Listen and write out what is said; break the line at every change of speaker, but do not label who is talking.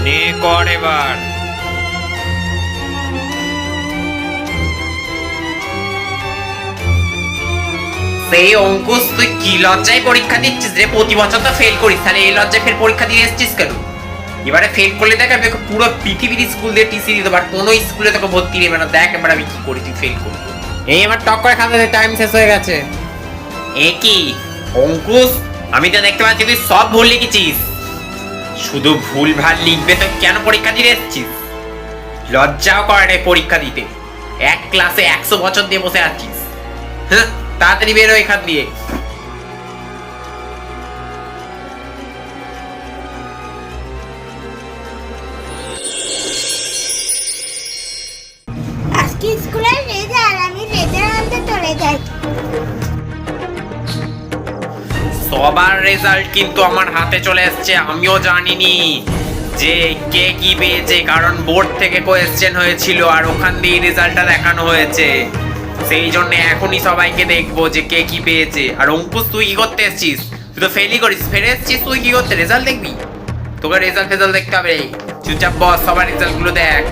নে কর এবার।
সেই অঙ্কুশ, তুই কি লজ্জায় পরীক্ষা দিচ্ছিস রে? প্রতি বছর তো ফেল করিস, তাহলে এই লজ্জায় ফের পরীক্ষা দিয়ে এসেছিস কেন? এবারে ফেল করলে দেখ আমি তোকে পুরো পৃথিবীর স্কুল দিয়ে টিসি দিতে পার, কোনো স্কুলে তোকে ভর্তি নেবে না। দেখ এবার আমি কি করি, তুই ফেল করবি। এই আমার টক করে খাতে টাইম শেষ হয়ে গেছে। এ কি অঙ্কুশ, আমি তো দেখতে পাচ্ছি তুই সব ভুল লিখেছিস। শুধু ভুল ভাল লিখবে তো কেন পরীক্ষা দিতে এসেছিস? লজ্জাও করে না পরীক্ষা দিতে। এক ক্লাসে 100 বছর দিয়ে বসে আছিস। হ্যাঁ, তাড়াতাড়ি বেরো এখান দিয়ে।
আজকে স্কুলের রেজাল্ট, আমি রেজাল্ট আনতে চলে যাই।
সবার রেজাল্ট কিন্তু আমার হাতে চলে এসেছে। আমিও জানিনি যে কে কি পেয়েছে, কারণ বোর্ড থেকে কোয়েশ্চেন হয়েছিল আর ওখান দিয়ে রেজাল্টটা দেখানো হয়েছে। সেই জন্য এখনই সবাইকে দেখবো যে কে কি পেয়েছে। আর অঙ্কুশ, তুই কি করতে এসেছিস? তুই তো ফেলই করিস, ফেরে এসেছিস তুই কি করতে? রেজাল্ট দেখবি? তোকে রেজাল্ট দেখতে হবে। চুপচাপ বস, সবার রেজাল্ট গুলো দেখ।